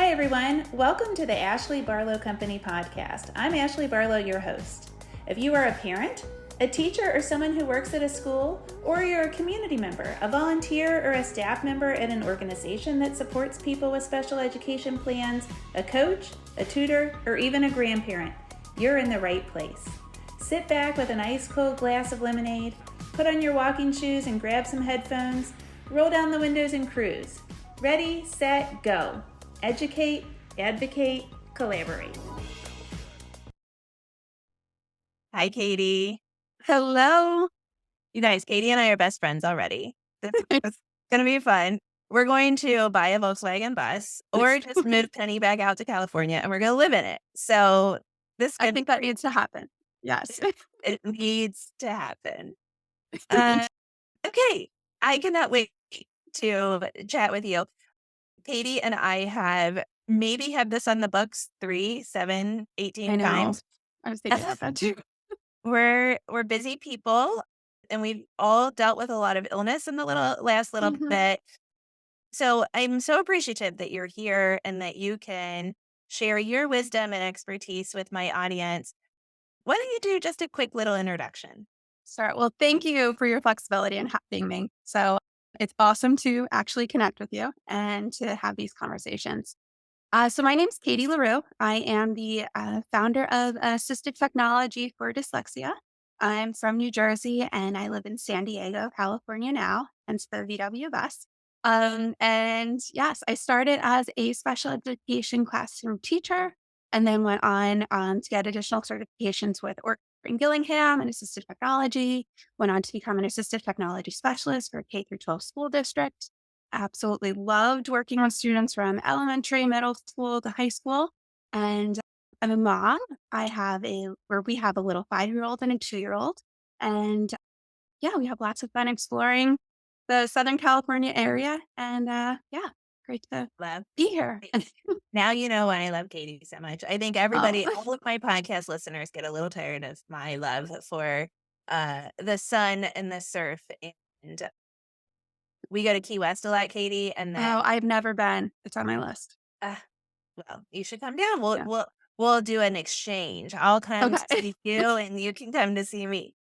Hi, everyone. Welcome to the Ashley Barlow Company podcast. I'm Ashley Barlow, your host. If you are a parent, a teacher, or someone who works at a school, or you're a community member, a volunteer, or a staff member at an organization that supports people with special education plans, a coach, a tutor, or even a grandparent, you're in the right place. Sit back with an ice-cold glass of lemonade, put on your walking shoes and grab some headphones, roll down the windows and cruise. Ready, set, go. Educate, advocate, collaborate. Hi, Katie. Hello. You guys, Katie and I are best friends already. It's going to be fun. We're going to buy a Volkswagen bus or just move Penny back out to California and we're going to live in it. So I think that needs to happen. Yes. It needs to happen. Okay. I cannot wait to chat with you. Katie and I have maybe had this on the books 3, 7, 18 times. I was thinking about that too. We're busy people and we've all dealt with a lot of illness in the last little bit. So I'm so appreciative that you're here and that you can share your wisdom and expertise with my audience. Why don't you do just a quick little introduction? Sure. Well, thank you for your flexibility and having me. So it's awesome to actually connect with you and to have these conversations. So my name's Katie Larew. I am the founder of Assistive Technology for Dyslexia. I'm from New Jersey and I live in San Diego, California now, hence the VW bus. And yes, I started as a special education classroom teacher and then went on to get additional certifications with Orton-Gillingham and Assistive Technology, went on to become an Assistive Technology Specialist for a K through 12 school district. Absolutely loved working with students from elementary, middle school to high school. And I'm a mom. We have a little 5-year-old and a 2-year-old. And yeah, we have lots of fun exploring the Southern California area. And great to be here. Now you know why I love Katie so much. I think everybody, all of my podcast listeners get a little tired of my love for the sun and the surf. And we go to Key West a lot, Katie. And I've never been. It's on my list. Well, you should come down. We'll do an exchange. I'll come to see you and you can come to see me.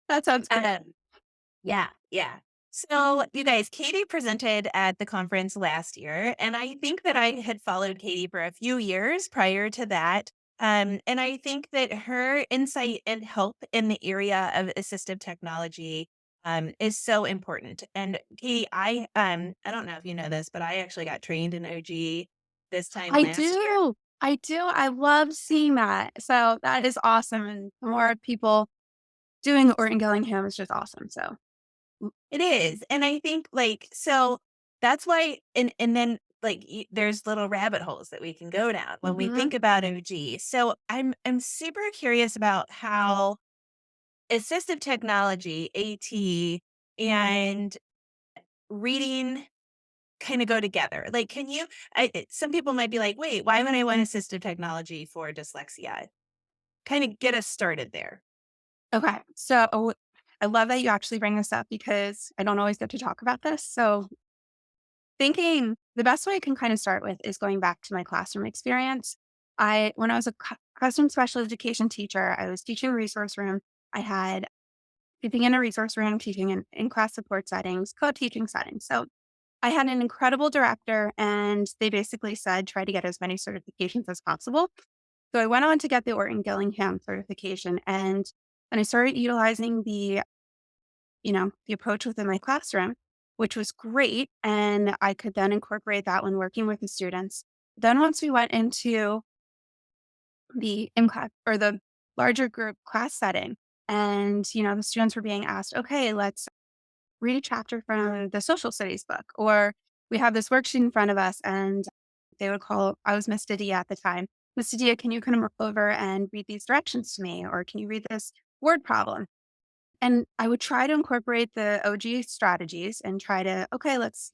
That sounds good. Yeah. So you guys, Katie presented at the conference last year, and I think that I had followed Katie for a few years prior to that. And I think that her insight and help in the area of assistive technology is so important. And Katie, I don't know if you know this, but I actually got trained in OG this time last year. I do. I love seeing that. So that is awesome. And the more people doing Orton-Gillingham is just awesome. So it is. And I think so that's why, and then there's little rabbit holes that we can go down when we think about OG. So I'm super curious about how assistive technology, AT, and reading kind of go together. Can you, some people might be like, wait, why would I want assistive technology for dyslexia? Kind of get us started there. Okay. So I love that you actually bring this up because I don't always get to talk about this. So thinking the best way I can kind of start with is going back to my classroom experience. When I was a classroom special education teacher, I was teaching a resource room. I had teaching in a resource room, teaching in class support settings, co-teaching settings. So I had an incredible director and they basically said, try to get as many certifications as possible. So I went on to get the Orton-Gillingham certification and I started utilizing the approach within my classroom, which was great. And I could then incorporate that when working with the students. Then once we went into the MCLEC or the larger group class setting and, the students were being asked, okay, let's read a chapter from the social studies book, or we have this worksheet in front of us and they would I was Miss Didia at the time. Miss Didia, can you come over and read these directions to me? Or can you read this word problem? And I would try to incorporate the OG strategies and try to, okay, let's,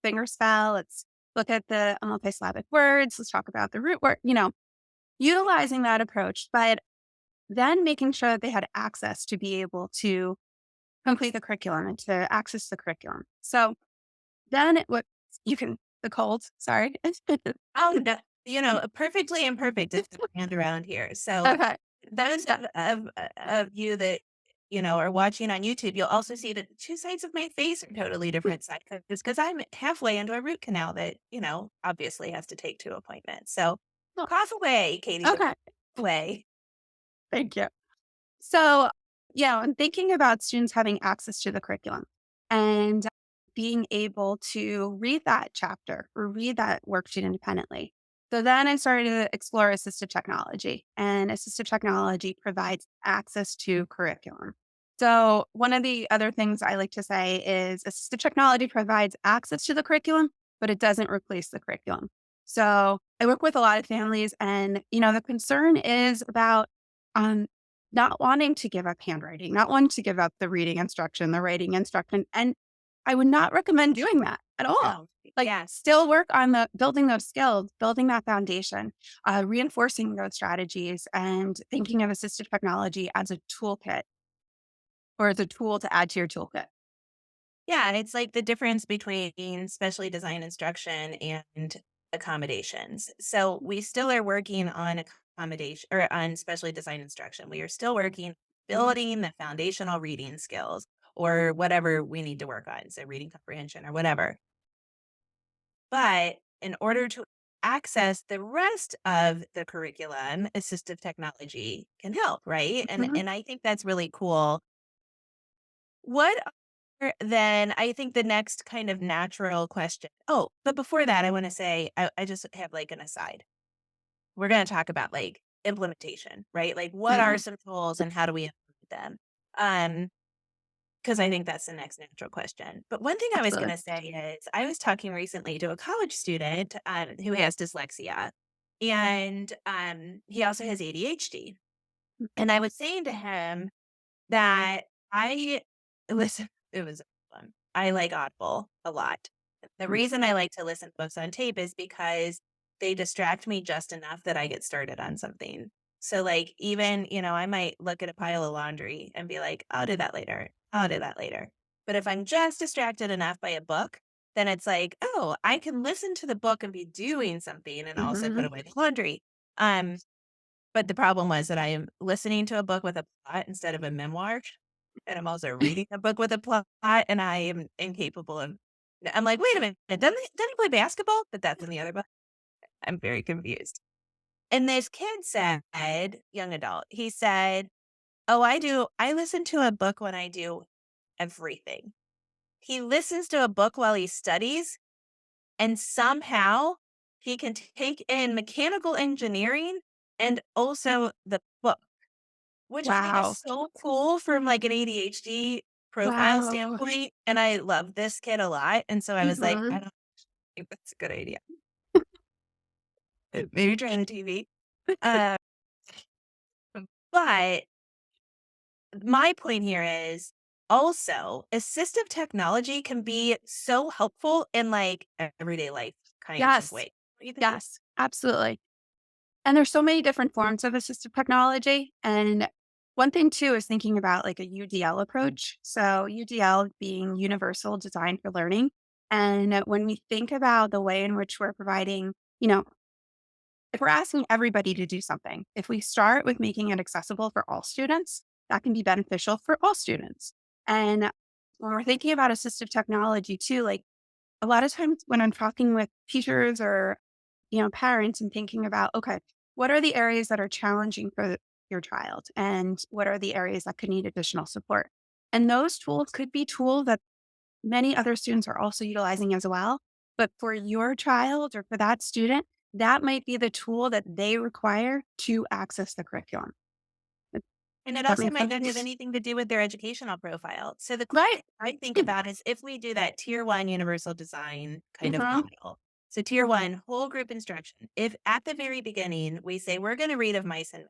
finger spell. Let's look at the multisyllabic words. Let's talk about the root word, utilizing that approach, but then making sure that they had access to be able to complete the curriculum and to access the curriculum. So then what you can the cold. Sorry. Oh, no, perfectly imperfect is the brand around here. So Okay. those of you that, are watching on YouTube, you'll also see that the two sides of my face are totally different sides because I'm halfway into a root canal that, obviously has to take 2 appointments. So Oh, cough away, Katie, cough okay. away. Thank you. So, yeah, I'm thinking about students having access to the curriculum and being able to read that chapter or read that worksheet independently. So then I started to explore assistive technology, and assistive technology provides access to curriculum. So, one of the other things I like to say is assistive technology provides access to the curriculum, but it doesn't replace the curriculum. So, I work with a lot of families, and the concern is about um, not wanting to give up handwriting, not wanting to give up the reading instruction, the writing instruction. And I would not recommend doing that at all. No. Like, Yes. still work on the building those skills, building that foundation, reinforcing those strategies, and thinking of assistive technology as a toolkit or as a tool to add to your toolkit. Yeah, it's like the difference between specially designed instruction and accommodations. So we still are working on accommodation or on specially designed instruction. We are still working building the foundational reading skills or whatever we need to work on. So reading comprehension or whatever. But in order to access the rest of the curriculum, assistive technology can help, right? And Mhm. and I think that's really cool. What then I think the next kind of natural question. Oh, but before that, I want to say I just have like an aside. We're going to talk about like implementation, right? Like what are Mhm. some tools and how do we implement them? Um, because I think that's the next natural question. But one thing I was going Absolutely. to say is I was talking recently to a college student who has dyslexia, and he also has ADHD. And I was saying to him that I listen, it was fun. I like Audible a lot. The Mhm. reason I like to listen to books on tape is because they distract me just enough that I get started on something. So, like, even, I might look at a pile of laundry and be like, I'll do that later. I'll do that later. But if I'm just distracted enough by a book, then it's like, oh, I can listen to the book and be doing something and also put Mhm. away the laundry. Um, but the problem was that I am listening to a book with a plot instead of a memoir, and I'm also reading a book with a plot, and I am incapable of I'm like, "Wait a minute, doesn't he play basketball?" But that's in the other book. I'm very confused. And this kid said, young adult, he said, "Oh, I listen to a book when I do everything." He listens to a book while he studies, and somehow he can take in mechanical engineering and also the book. Which I think is Wow. so cool from, like, an ADHD profile Wow. standpoint, and I love this kid a lot, and so I was like, Mhm. "I don't think that's a good idea." Maybe try the TV. Uh, but my point here is also assistive technology can be so helpful in, like, everyday life kinds of Yes. way. What do you think? Yes. Absolutely. And there's so many different forms of assistive technology. And one thing too is thinking about like a UDL approach. So UDL being universal design for learning. And when we think about the way in which we're providing, if we're asking everybody to do something, if we start with making it accessible for all students, that can be beneficial for all students. And when we're thinking about assistive technology too, like a lot of times when I'm talking with teachers or, parents and thinking about, okay, what are the areas that are challenging for your child? And what are the areas that could need additional support? And those tools could be tools that many other students are also utilizing as well. But for your child or for that student, that might be the tool that they require to access the curriculum. Does And it that also make might not have sense? anything to do with their educational profile. So the cool Right. thing I think about is if we do that tier one universal design kind of Mhm. model. So tier one, whole group instruction. If at the very beginning we say we're going to read of mice and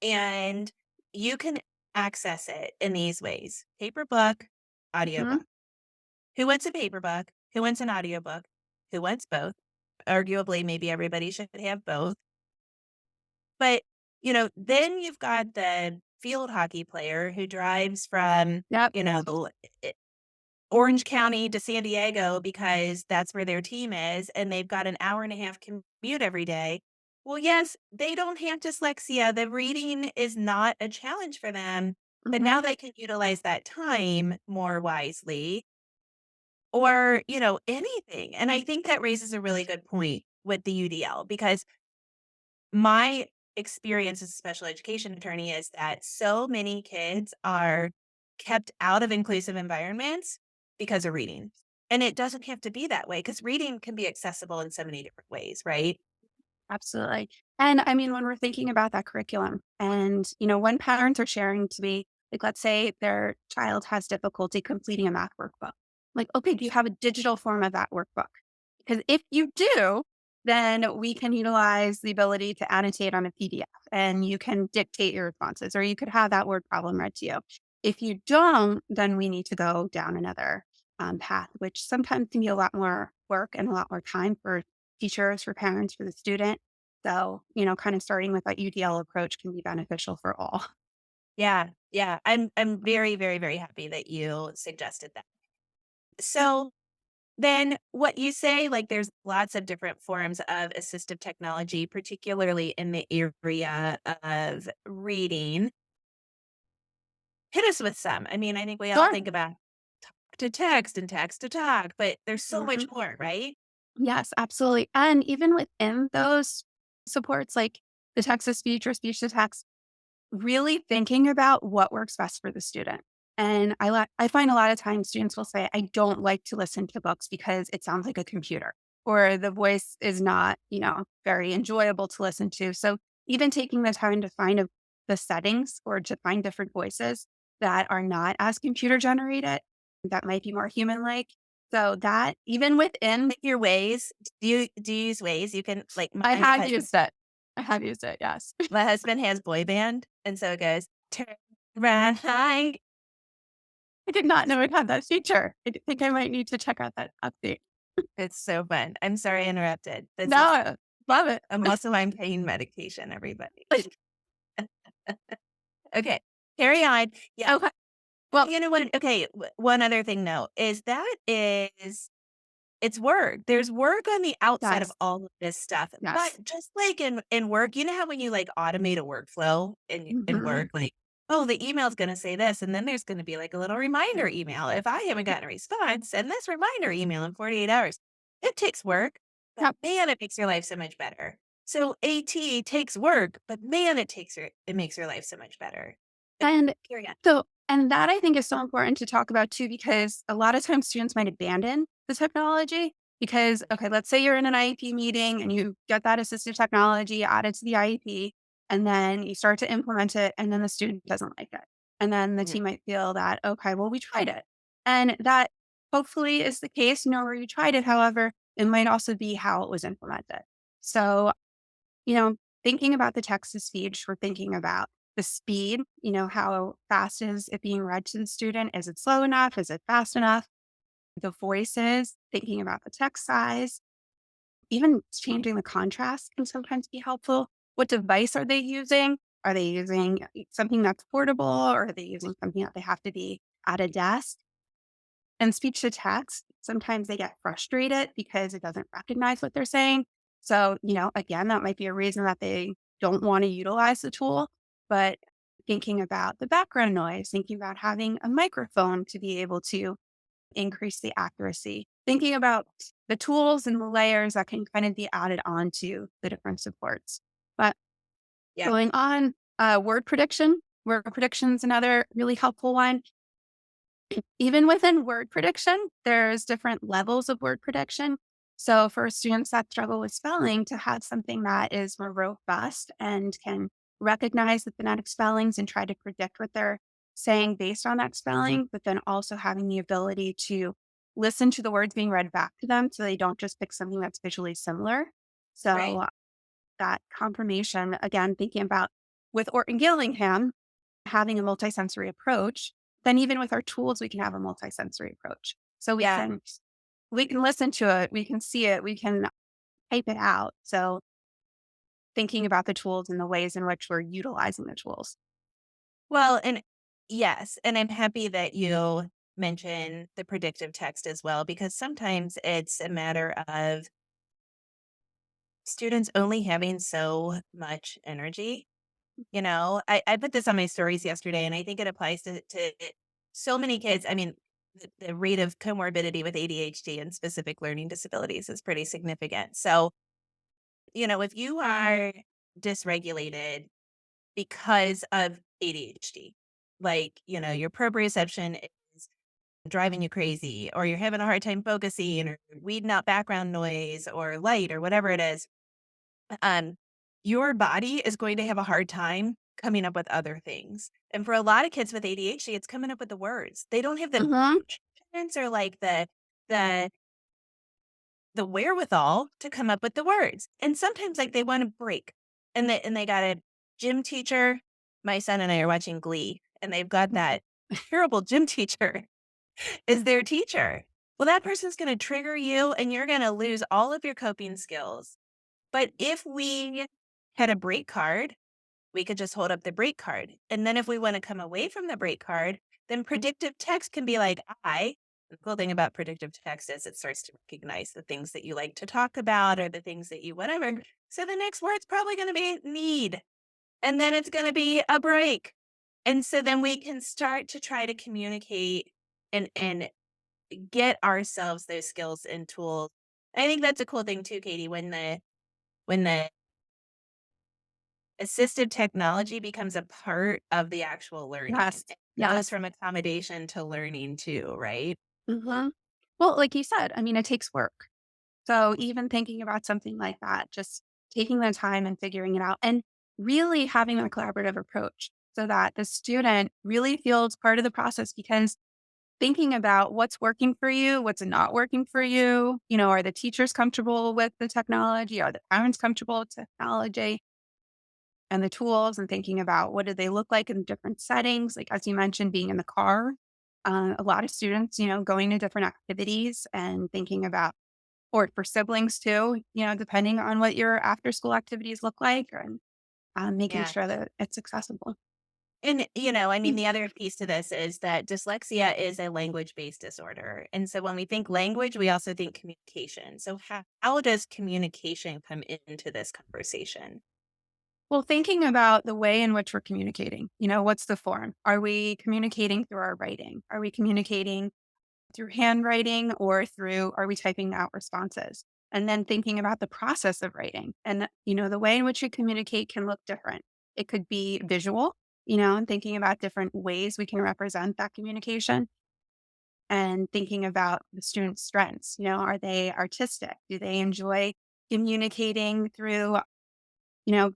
men, and you can access it in these ways: paper book, Mhm. audiobook. Who wants a paper book? Who wants an audiobook? Who wants both? Arguably, maybe everybody should have both. But, then you've got the field hockey player who drives from, Yep. the Orange County to San Diego because that's where their team is, and they've got an hour and a half commute every day. Well, yes, they don't have dyslexia. The reading is not a challenge for them, but Mhm. now they can utilize that time more wisely or, anything. And I think that raises a really good point with the UDL because my experience as a special education attorney is that so many kids are kept out of inclusive environments because of reading. And it doesn't have to be that way because reading can be accessible in so many different ways, right? Absolutely. And I mean, when we're thinking about that curriculum and, when parents are sharing to me, like, let's say their child has difficulty completing a math workbook. Like, okay, do you have a digital form of that workbook? Because if you do, then we can utilize the ability to annotate on a PDF and you can dictate your responses, or you could have that word problem read to you. If you don't, then we need to go down another path, which sometimes can be a lot more work and a lot more time for teachers, for parents, for the student. So, kind of starting with that UDL approach can be beneficial for all. Yeah. Yeah. I'm very, very, very happy that you suggested that. So then what you say, like there's lots of different forms of assistive technology, particularly in the area of reading. Hit us with some. I mean, I think we all Sure. think about talk to text and text to talk, but there's so much Mhm. more, right? Yes, absolutely. And even within those supports, like the text to speech or speech to text, really thinking about what works best for the student. And I find a lot of times students will say, I don't like to listen to books because it sounds like a computer or the voice is not, very enjoyable to listen to. So even taking the time to find the settings or to find different voices that are not as computer generated, that might be more human like. So that even within, Like your ways, do you use ways? You can like I my have husband, used it. I have used it. Yes. my husband has boy band, and so it goes turn right. I did not know it had that feature. I think I might need to check out that update. It's so fun. I'm sorry I interrupted. This is No, love it. a muscle I'm pain medication, everybody. Okay, carry on. Yeah, Okay. Well, you know what? Okay, one other thing though is that is it's work. There's work on the outside of yes, all of this stuff, but yes. just like in work, you know how when you like automate a workflow in Mhm. work, like oh, the email's going to say this, and then there's going to be like a little reminder email if I haven't gotten a response, send this reminder email in 48 hours. It takes work, but Yep. man, it makes your life so much better. So AT takes work, but man, it makes your life so much better. And Carry on. and that I think is so important to talk about too, because a lot of times students might abandon the technology because, okay, let's say you're in an IEP meeting and you get that assistive technology added to the IEP, and then you start to implement it, and then the student doesn't like it. And then the Mhm. team might feel that, okay, well, we tried it. And that hopefully is the case, where you tried it. However, it might also be how it was implemented. So thinking about the text to speech, we're thinking about the speed, how fast is it being read to the student? Is it slow enough? Is it fast enough? The voices, thinking about the text size, even changing the contrast can sometimes be helpful. What device are they using? Are they using something that's portable or are they using something that they have to be at a desk? And speech to text, sometimes they get frustrated because it doesn't recognize what they're saying. So, again, that might be a reason that they don't want to utilize the tool. But thinking about the background noise, thinking about having a microphone to be able to increase the accuracy, thinking about the tools and the layers that can kind of be added onto the different supports. But Yeah. going on, word prediction. Word prediction is another really helpful one. Even within word prediction, there's different levels of word prediction. So for students that struggle with spelling, to have something that is more robust and can recognize the phonetic spellings and try to predict what they're saying based on that spelling, but then also having the ability to listen to the words being read back to them so they don't just pick something that's visually similar. Right. So that confirmation, again, thinking about with Orton-Gillingham, having a multisensory approach, then even with our tools, we can have a multisensory approach. So we Yeah. can listen to it, we can see it, we can type it out. So thinking about the tools and the ways in which we're utilizing the tools. Well, and yes, and I'm happy that you mention the predictive text as well, because sometimes it's a matter of students only having so much energy. I put this on my stories yesterday, and I think it applies to so many kids. I mean, the rate of comorbidity with ADHD and specific learning disabilities is pretty significant. So, if you are dysregulated because of ADHD, like, your proprioception is driving you crazy, or you're having a hard time focusing, or weeding out background noise or light or whatever it is, um, your body is going to have a hard time coming up with other things. And for a lot of kids with ADHD, it's coming up with the words. They don't have the Mhm. patience or like the the wherewithal to come up with the words. And sometimes like they want to break. And they got a gym teacher. My son and I are watching Glee, and they've got that terrible gym teacher is their teacher. Well, that person's going to trigger you, and you're going to lose all of your coping skills. But if we had a break card, we could just hold up the break card. And then if we want to come away from the break card, then predictive text can be like, the cool thing about predictive text is it starts to recognize the things that you like to talk about or the things that you whatever. So the next word's probably going to be need. And then it's going to be a break. And so then we can start to try to communicate and get ourselves those skills and tools. I think that's a cool thing too, Katie, when the assistive technology becomes a part of the actual learning. Yes. It goes Yes. from accommodation to learning too, right? Mhm. Well, like you said, I mean, it takes work. So even thinking about something like that, just taking the time and figuring it out and really having a collaborative approach so that the student really feels part of the process because thinking about what's working for you, what's not working for you, are the teachers comfortable with the technology? Are the parents comfortable with technology and the tools and thinking about what do they look like in different settings? Like, as you mentioned, being in the car, a lot of students, going to different activities and thinking about or for siblings too, depending on what your after school activities look like and making Yeah. sure that it's accessible. And, I mean, the other piece to this is that dyslexia is a language based disorder. And so when we think language, we also think communication. So, how does communication come into this conversation? Well, thinking about the way in which we're communicating, what's the form? Are we communicating through our writing? Are we communicating through handwriting or are we typing out responses? And then thinking about the process of writing and, the way in which we communicate can look different. It could be visual, and thinking about different ways we can represent that communication and thinking about the student's strengths. Are they artistic? Do they enjoy communicating through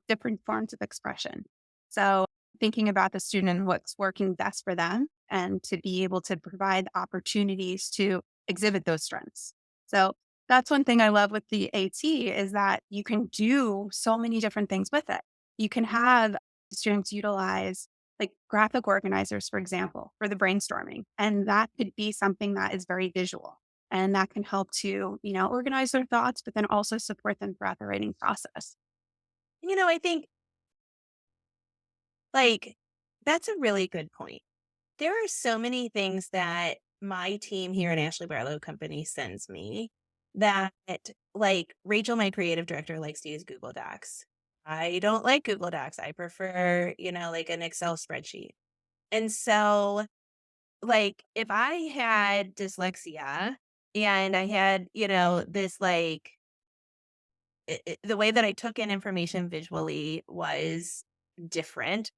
different forms of expression. So thinking about the student and what's working best for them and to be able to provide opportunities to exhibit those strengths. So that's one thing I love with the AT is that you can do so many different things with it. You can have students utilize like graphic organizers, for example, for the brainstorming. And that could be something that is very visual. And that can help to, organize their thoughts, but then also support them throughout the writing process. I think like that's a really good point. There are so many things that my team here at Ashley Barlow Company sends me that, like, Rachel, my creative director, likes to use Google Docs. I don't like Google Docs. I prefer, like an Excel spreadsheet. And so, like, if I had dyslexia and I had, this, like, the way that I took in information visually was different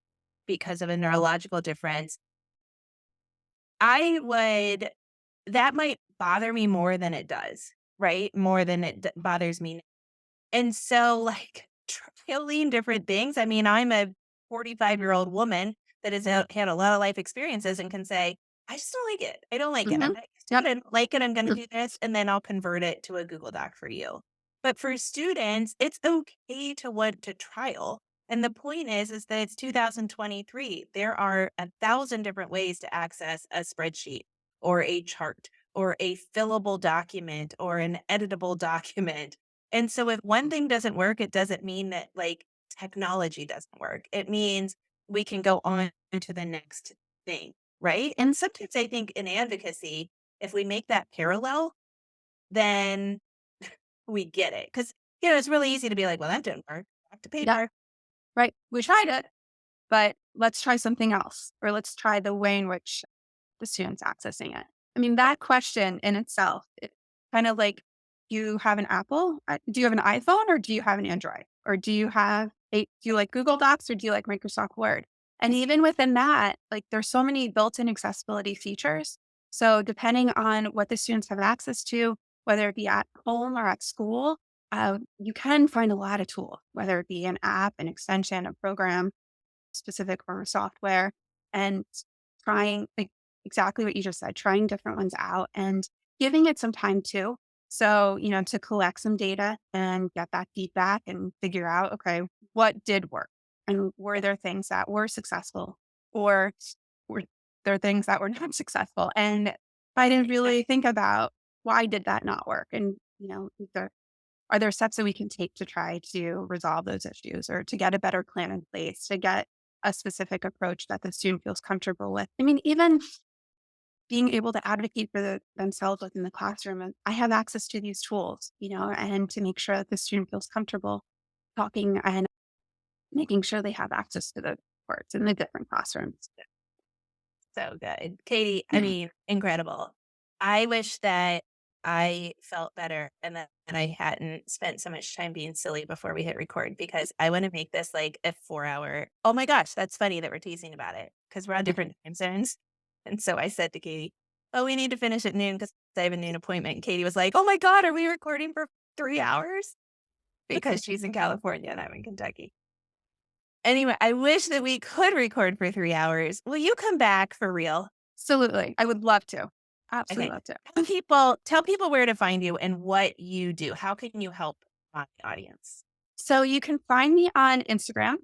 because of a neurological difference, I would that might bother me more than it does, right? More than it bothers me. And so, like, trialing different things. I mean, I'm a 45-year-old woman that has had a lot of life experiences and can say, I just don't like it. I don't like it. I'm Mhm. not used to it. Yep. I don't like it. I'm going to do this. And then I'll convert it to a Google Doc for you. But for students, it's okay to want to trial. And the point is that it's 2023. There are 1,000 different ways to access a spreadsheet or a chart or a fillable document or an editable document. And so if one thing doesn't work, it doesn't mean that like technology doesn't work. It means we can go on to the next thing. right? And sometimes I think in advocacy, if we make that parallel, then we get it. Because, it's really easy to be like, well, that didn't work. Back to Yeah. paper. Right. We tried it, but let's try something else, or let's try the way in which the student's accessing it. I mean, that question in itself, it kind of like, you have an Apple? Do you have an iPhone or do you have an Android? Or do you like Google Docs or do you like Microsoft Word? And even within that, like there's so many built-in accessibility features. So depending on what the students have access to, whether it be at home or at school, you can find a lot of tools, whether it be an app, an extension, a program, specific form of software, and trying exactly what you just said, trying different ones out and giving it some time too. So, to collect some data and get that feedback and figure out, okay, what did work? And were there things that were successful, or were there things that were not successful? And try to really think about, why did that not work? And, are there steps that we can take to try to resolve those issues, or to get a better plan in place, to get a specific approach that the student feels comfortable with? I mean, even being able to advocate for themselves within the classroom. And I have access to these tools, and to make sure that the student feels comfortable talking and making sure they have access to the supports in the different classrooms. So good. Katie, I mean, incredible. I wish that I felt better and that I hadn't spent so much time being silly before we hit record, because I want to make this like a 4 hour. Oh my gosh, that's funny that we're teasing about it because we're on different time zones. And so I said to Katie, oh, we need to finish at noon because I have a noon appointment. And Katie was like, oh my God, are we recording for 3 hours? Because she's in California and I'm in Kentucky. Anyway, I wish that we could record for 3 hours. Will you come back for real? Absolutely. I would love to. Absolutely Okay. love to. Tell people where to find you and what you do. How can you help my audience? So you can find me on Instagram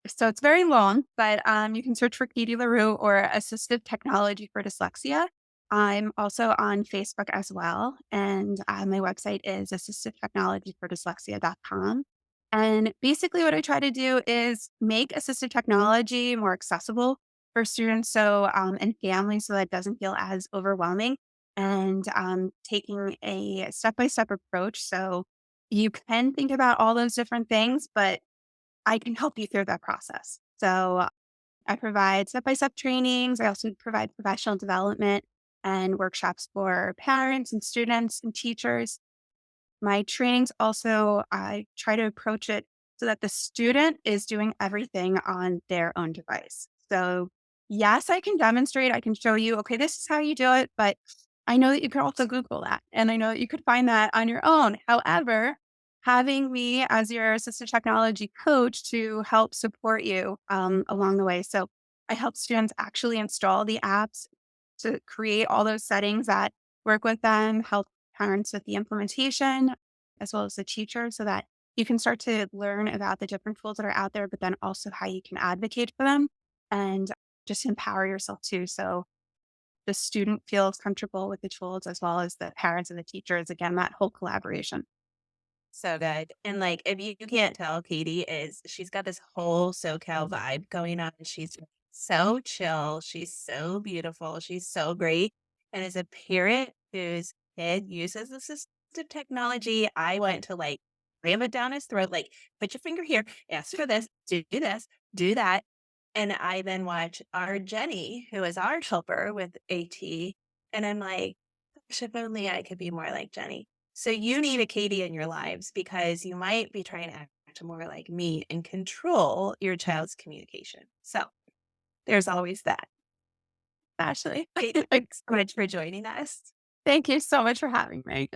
so it's very long, but you can search for Katie Larew or Assistive Technology for Dyslexia. I'm also on Facebook as well. And my website is assistivetechnologyfordyslexia.com. And basically what I try to do is make assistive technology more accessible for students and families, so that it doesn't feel as overwhelming, and taking a step-by-step approach. So you can think about all those different things, but I can help you through that process. So I provide step-by-step trainings. I also provide professional development and workshops for parents and students and teachers. My trainings also, I try to approach it so that the student is doing everything on their own device. So yes, I can demonstrate, I can show you, okay, this is how you do it, but I know that you could also Google that, and I know that you could find that on your own. However, having me as your assistive technology coach to help support you along the way. So I help students actually install the apps, to create all those settings that work with them, help parents with the implementation, as well as the teacher, so that you can start to learn about the different tools that are out there, but then also how you can advocate for them and just empower yourself too. So the student feels comfortable with the tools, as well as the parents and the teachers. Again, that whole collaboration. So good. And like, if you can't tell, she's got this whole SoCal vibe going on. She's so chill. She's so beautiful. She's so great. And as a parent whose kid uses assistive technology, I want to like ram it down his throat, like, put your finger here, ask for this, do this, do that. And I then watch our Jenny, who is our helper with AT. And I'm like, gosh, if only I could be more like Jenny. So you need a Katie in your lives, because you might be trying to act more like me and control your child's communication. So there's always that. Ashley, Katie, thanks so much for joining us. thank you so much for having me.